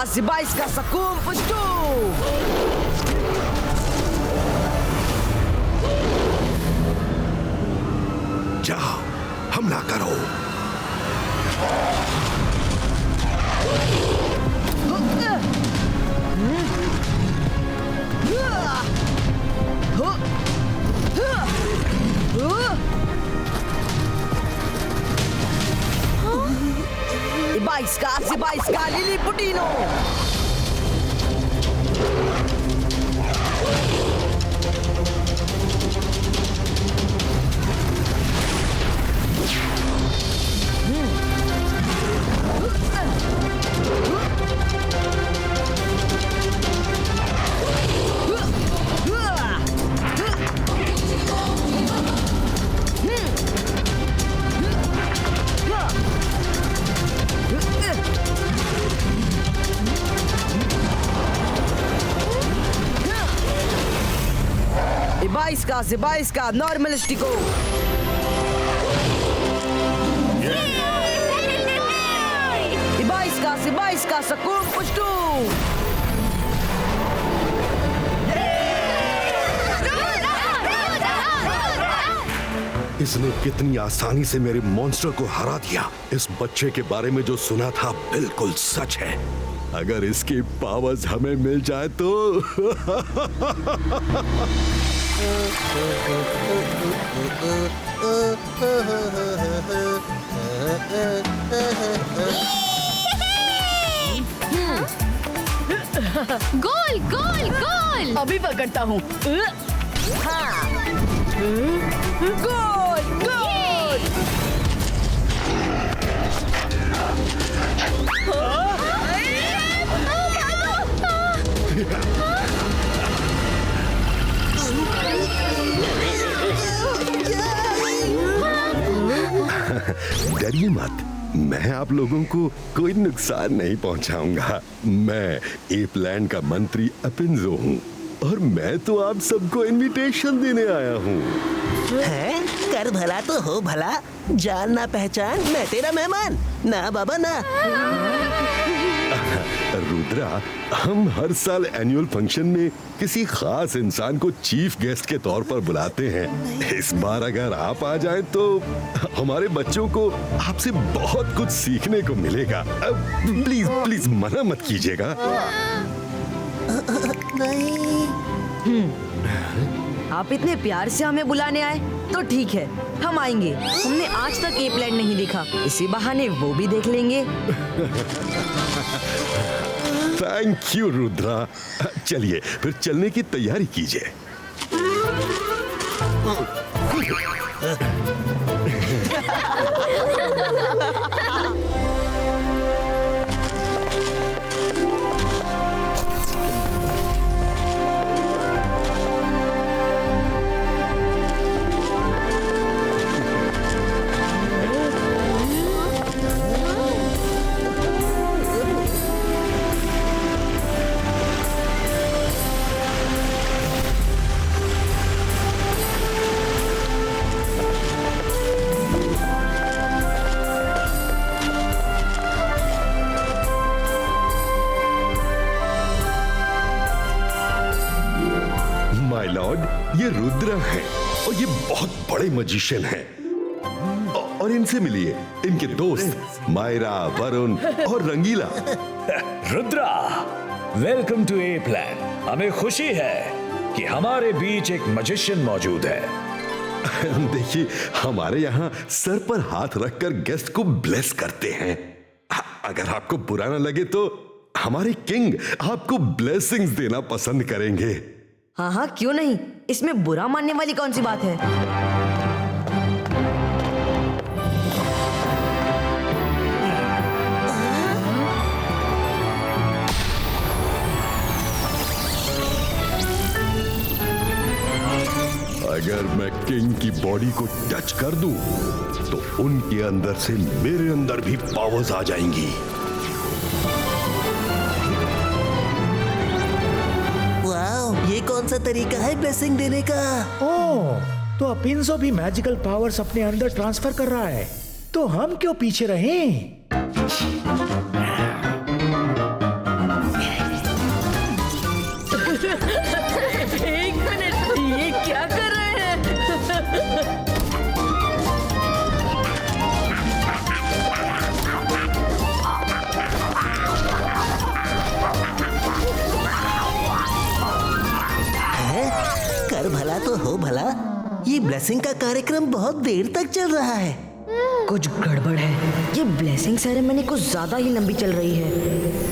Zibaiska Sakum Pushtu! जाओ हमला करो। Zibaiska Liliputino! Zibaiska Normalistico! Zibaiska Sakum Pushtu! इसने कितनी आसानी से मेरे मॉन्स्टर को हरा दिया। इस बच्चे के बारे में जो सुना था बिल्कुल सच है। अगर इसकी पावर्स हमें मिल जाए तो गोल गोल गोल। अभी पकड़ता हूँ। हाँ। गोल गोल। डरिए मत, मैं आप लोगों को कोई नुकसान नहीं पहुंचाऊंगा। मैं एपलैंड का मंत्री अपिंजो हूँ और मैं तो आप सबको इनविटेशन देने आया हूँ। हैं? कर भला तो हो भला, जान ना पहचान मैं तेरा मेहमान ना बाबा ना। रुद्रा, हम हर साल एनुअल फंक्शन में किसी खास इंसान को चीफ गेस्ट के तौर पर बुलाते हैं। इस बार अगर आप आ जाएं तो हमारे बच्चों को आपसे बहुत कुछ सीखने को मिलेगा। प्लीज प्लीज मना मत कीजिएगा। आप इतने प्यार से हमें बुलाने आए तो ठीक है, हम आएंगे। हमने आज तक एपलैंड नहीं देखा, इसी बहाने वो भी देख लेंगे। Thank you Rudra. चलिए फिर चलने की तैयारी कीजिए। माय लॉर्ड, ये रुद्र हैं और ये बहुत बड़े मैजिशियन हैं। और इनसे मिलिए, इनके दोस्त मायरा, वरुण और रंगीला। रुद्रा, वेलकम टू एपलैंड। हमें खुशी है कि हमारे बीच एक मैजिशियन मौजूद है। देखिए, हमारे यहाँ सर पर हाथ रखकर गेस्ट को ब्लेस करते हैं। अगर आपको बुरा ना लगे तो हमारे किंग आपको ब्लेसिंग्स देना पसंद करेंगे। हाँ हाँ, क्यों नहीं, इसमें बुरा मानने वाली कौन सी बात है। अगर मैं किंग की बॉडी को टच कर दूं, तो उनके अंदर से मेरे अंदर भी पावर्स आ जाएंगी। वाह, ये कौन सा तरीका है ब्लेसिंग देने का? ओह, तो अपिंजो भी मैजिकल पावर्स अपने अंदर ट्रांसफर कर रहा है, तो हम क्यों पीछे रहें? एक मिनट, ये क्या कर रहे हैं? कर भला तो हो भला, ये ब्लेसिंग का कार्यक्रम बहुत देर तक चल रहा है। कुछ गड़बड़ है, ये ब्लेसिंग सेरेमनी कुछ ज्यादा ही लंबी चल रही है।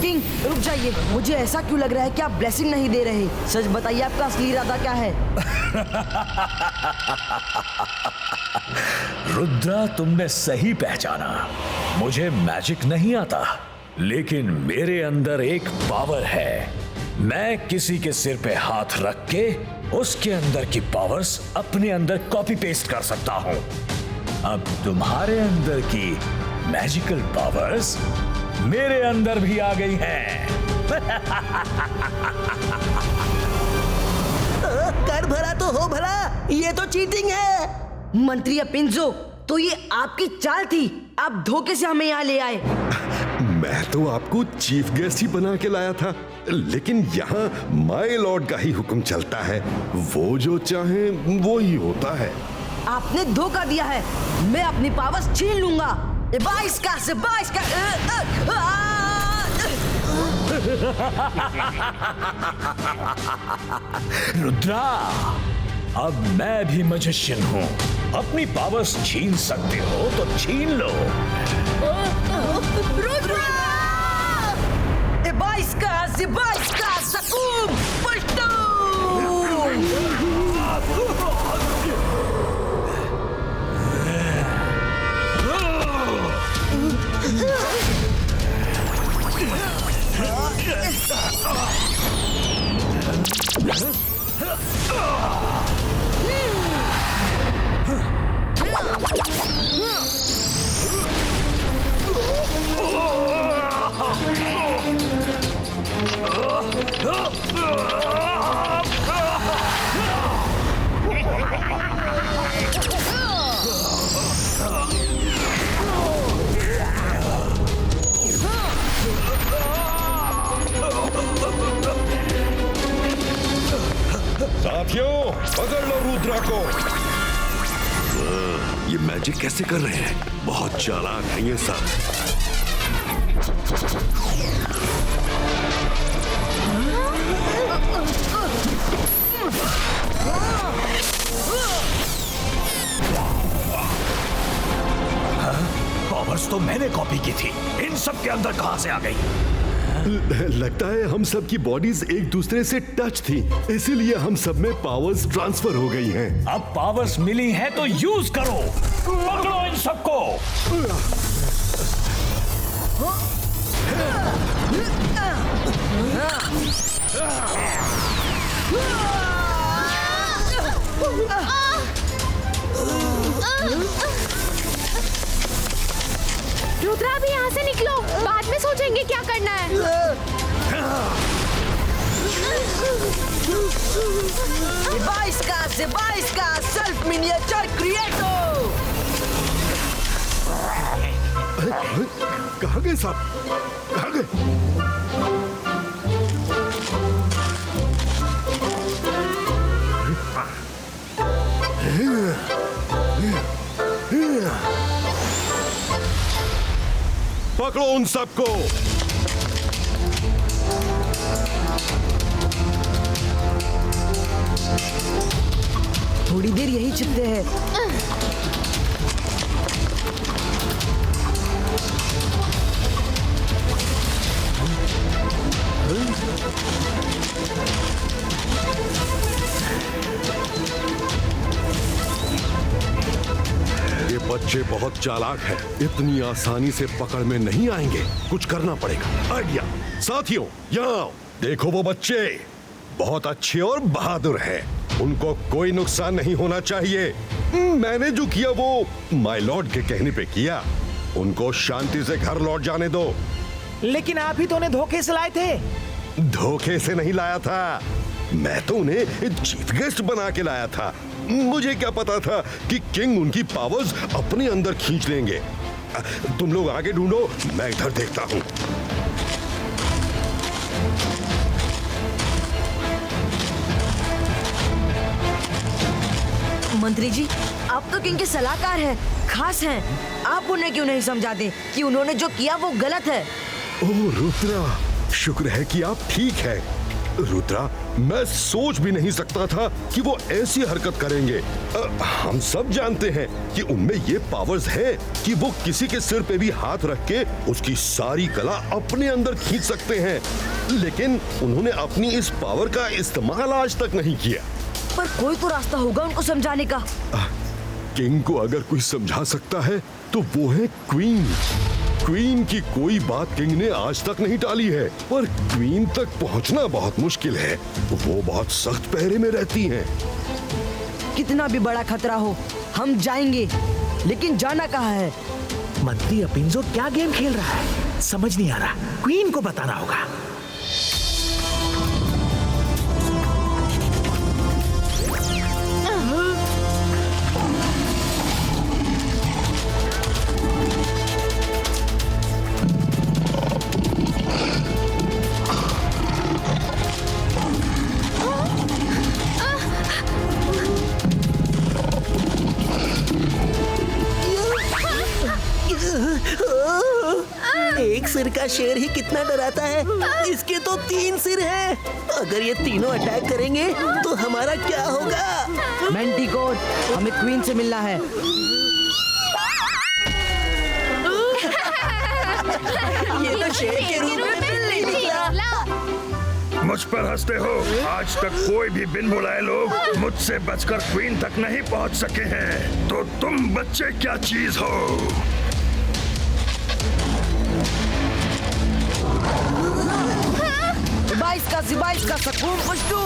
किंग रुक जाइए, मुझे ऐसा क्यों लग रहा है कि आप ब्लेसिंग नहीं दे रहे। सच बताइए, आपका असली इरादा क्या है। रुद्रा, तुमने सही पहचाना। मुझे मैजिक नहीं आता, लेकिन मेरे अंदर एक पावर है। मैं किसी के सिर पे हाथ रख के उसके अंदर की पावर्स अपने अंदर कॉपी पेस्ट कर सकता हूं। अब तुम्हारे अंदर की मैजिकल पावर्स मेरे अंदर भी आ गई हैं। कर भला तो हो भला, ये तो चीटिंग है। मंत्री अपिंजो, तो ये आपकी चाल थी, आप धोखे से हमें यहाँ ले आए। मैं तो आपको चीफ गेस्ट ही बना के लाया था, लेकिन यहाँ माय लॉर्ड का ही हुक्म चलता है। वो जो चाहे वो ही होता है। आपने धोखा दिया है, मैं अपनी पावर्स छीन लूंगा। 22 का से 22 का। रुद्रा, अब मैं भी मैजिशियन हूँ। अपनी पावर्स छीन सकते हो तो छीन लो। रुद्रा! 22 का से 22 का सकूम पश्तो! साथियों, पकड़ लो रुद्रा को। ये मैजिक कैसे कर रहे हैं? बहुत चालाक है ये सब। पावर्स तो मैंने कॉपी की थी, इन सब के अंदर कहां से आ गई? लगता है हम सब की बॉडीज एक दूसरे से टच थी, इसीलिए हम सब में पावर्स ट्रांसफर हो गई हैं। अब पावर्स मिली हैं तो यूज करो। पकड़ो इन सबको। रुद्रा, भी यहाँ से निकलो, बाद में सोचेंगे क्या करना है। डिवाइस का सेल्फ मिनिएचर क्रिएटो। कहाँ गए साहब? कहाँ गए? पकड़ो उन सबको। थोड़ी देर यही चिपते हैं। ये बच्चे बहुत चालाक हैं। इतनी आसानी से पकड़ में नहीं आएंगे। कुछ करना पड़ेगा। आइडिया। साथियों, यहाँ आओ। देखो वो बच्चे बहुत अच्छे और बहादुर हैं। उनको कोई नुकसान नहीं होना चाहिए। मैंने जो किया वो माय लॉर्ड के कहने पे किया। उनको शांति से घर लौट जाने दो। लेकिन आप ही तो उन्हें धोखे से लाए थे। धोखे से नहीं लाया था, मैं तो उन्हें चीफ गेस्ट बना के लाया था। मुझे क्या पता था कि किंग उनकी पावर्स अपने अंदर खींच लेंगे। तुम लोग आगे ढूंढो, मैं इधर देखता हूँ। मंत्री जी, आप तो किंग के सलाहकार हैं, खास हैं। आप उन्हें क्यों नहीं समझाते कि उन्होंने जो किया वो गलत है? ओह रुद्रा, शुक्र है कि आप ठीक हैं। रुद्रा, मैं सोच भी नहीं सकता था कि वो ऐसी हरकत करेंगे। हम सब जानते हैं कि उनमें ये पावर्स है कि वो किसी के सिर पे भी हाथ रख के उसकी सारी कला अपने अंदर खींच सकते हैं, लेकिन उन्होंने अपनी इस पावर का इस्तेमाल आज तक नहीं किया। पर कोई तो रास्ता होगा उनको समझाने का। किंग को अगर कोई समझा सकता है तो वो है क्वीन। क्वीन की कोई बात किंग ने आज तक नहीं टाली है, पर क्वीन तक पहुंचना बहुत मुश्किल है। वो बहुत सख्त पहरे में रहती हैं। कितना भी बड़ा खतरा हो, हम जाएंगे, लेकिन जाना कहाँ है? मंत्री अपिंजो क्या गेम खेल रहा है, समझ नहीं आ रहा। क्वीन को बताना होगा। एक सिर का शेर ही कितना डराता है, इसके तो 3 सिर हैं। अगर ये तीनों अटैक करेंगे तो हमारा क्या होगा? मैंटिकोर, हमें क्वीन से मिलना है। ये तो शेर के रूप में बिल्ली निकला। मुझ पर हंसते हो? आज तक कोई भी बिन बुलाए लोग मुझसे बचकर क्वीन तक नहीं पहुंच सके हैं, तो तुम बच्चे क्या चीज हो? बाईस का सकून खुशबू।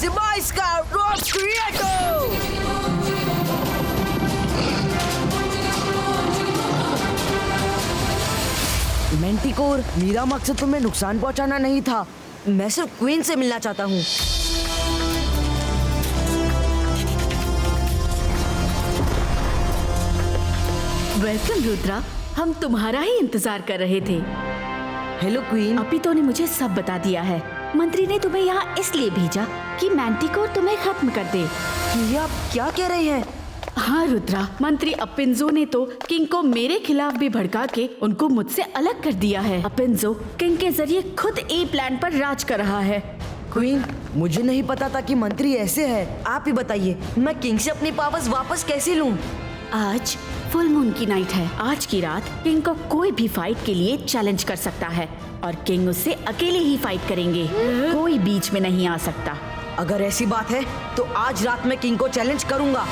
Ibaiska Rock Creator! मेंटिकोर, मेरा मकसद तुम्हें नुकसान पहुंचाना नहीं था। मैं सिर्फ क्वीन से मिलना चाहता हूँ। वेलकम रुद्रा, हम तुम्हारा ही इंतजार कर रहे थे। Hello queen. अपितो ने मुझे सब बता दिया है। मंत्री ने तुम्हें यहाँ इसलिए भेजा कि मैंटिकोर तुम्हें खत्म कर दे। ये आप क्या कह रहे हैं? हाँ रुद्रा, मंत्री अपिंजो ने तो किंग को मेरे खिलाफ भी भड़का के उनको मुझसे अलग कर दिया है। अपिंजो किंग के जरिए खुद ए प्लान पर राज कर रहा है। क्वीन, मुझे नहीं पता था कि मंत्री ऐसे है। आप ही बताइए, मैं किंग से अपनी पावर्स वापस कैसे लूं? आज फुल मून की नाइट है। आज की रात किंग को कोई भी फाइट के लिए चैलेंज कर सकता है और किंग उससे अकेले ही फाइट करेंगे। कोई बीच में नहीं आ सकता। अगर ऐसी बात है तो आज रात मैं किंग को चैलेंज करूंगा।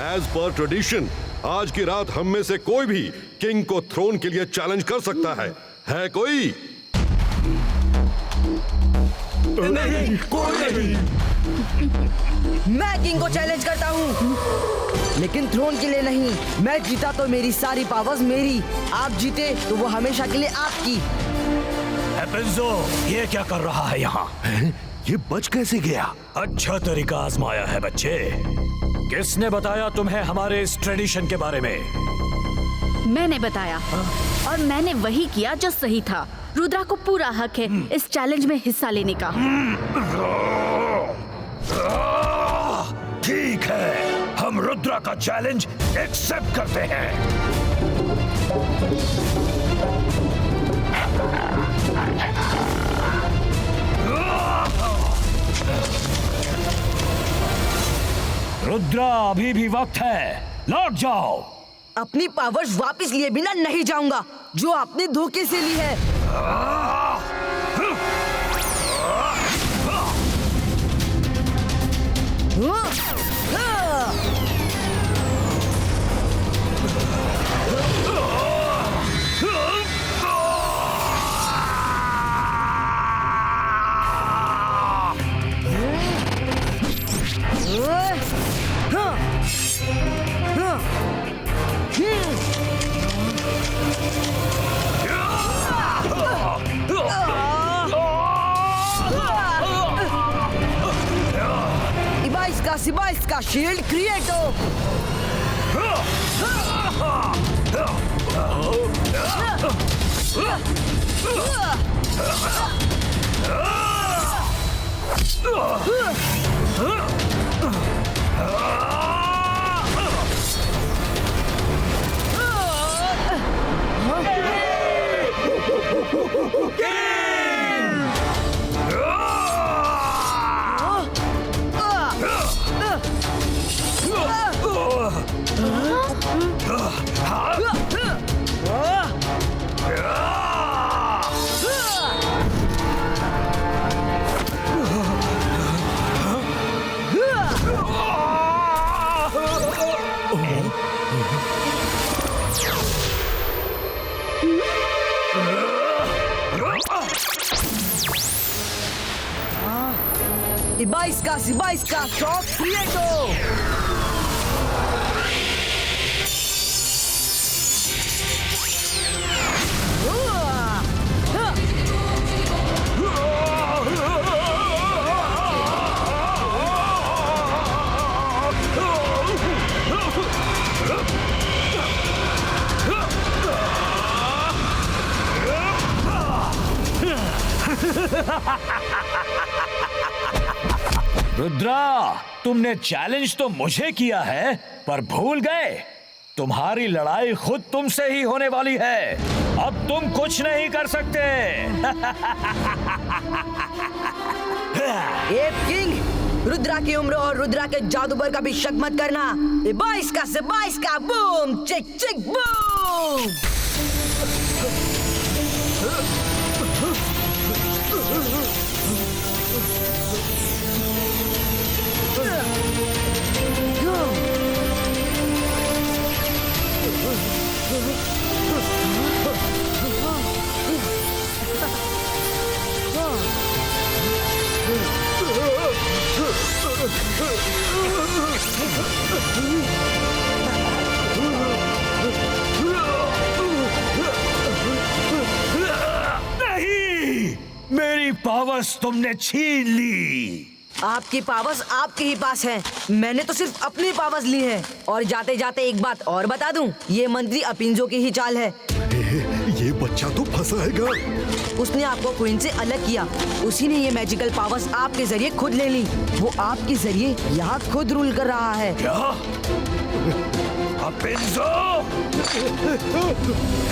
एज पर ट्रेडिशन, आज की रात हम में से कोई भी किंग को थ्रोन के लिए चैलेंज कर सकता है कोई? नहीं, कोई नहीं। मैं किंग को चैलेंज करता हूँ, लेकिन थ्रोन के लिए नहीं। मैं जीता तो मेरी सारी पावर्स मेरी, आप जीते तो वो हमेशा के लिए आपकी। एपिंजो, ये क्या कर रहा है यहाँ? ये बच कैसे गया? अच्छा तरीका आजमाया है बच्चे। किसने बताया तुम्हें हमारे इस ट्रेडिशन के बारे में? मैंने बताया और मैंने वही किया जो सही था। रुद्रा को पूरा हक है इस चैलेंज में हिस्सा लेने का। ठीक है, हम रुद्रा का चैलेंज एक्सेप्ट करते हैं। रुद्रा, अभी भी वक्त है, लौट जाओ। अपनी पावर्स वापस लिए बिना नहीं जाऊंगा, जो आपने धोखे से ली है। इबाइस का शील्ड क्रिएट हो। इबाइस का शॉक क्रिएट हो। रुद्रा, तुमने चैलेंज तो मुझे किया है, पर भूल गए तुम्हारी लड़ाई खुद तुमसे ही होने वाली है। अब तुम कुछ नहीं कर सकते। ए किंग, रुद्रा की उम्र और रुद्रा के जादू पर कभी शक मत करना। इबाइस का बूम चिक चिक बूम। नहीं, मेरी पावर्स तुमने छीन ली। आपकी पावर्स आपके ही पास हैं। मैंने तो सिर्फ अपनी पावर्स ली हैं। और जाते जाते एक बात और बता दूं, ये मंत्री अपिंजो की ही चाल है। ये बच्चा तो फंसाएगा। उसने आपको क्वीन से अलग किया, उसी ने ये मैजिकल पावर्स आपके जरिए खुद ले ली। वो आपके जरिए यहाँ खुद रूल कर रहा है। क्या? अपिंजो!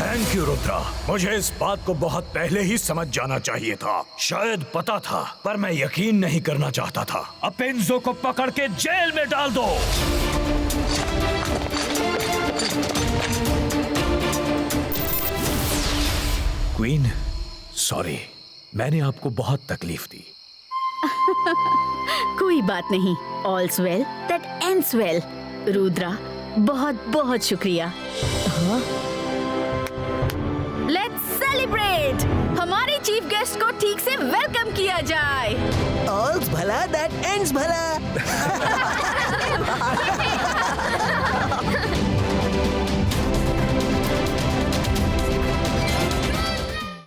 थैंक यू रुद्रा, मुझे इस बात को बहुत पहले ही समझ जाना चाहिए था। शायद पता था, पर मैं यकीन नहीं करना चाहता था। अपिंजो को पकड़ के जेल में डाल दो। क्वीन, सॉरी, मैंने आपको बहुत तकलीफ दी। कोई बात नहीं, all's well that ends well. Rudra, बहुत बहुत शुक्रिया। Let's celebrate. हमारे चीफ गेस्ट को ठीक से वेलकम किया जाए। ऑल्स भला दैट एंड्स भला।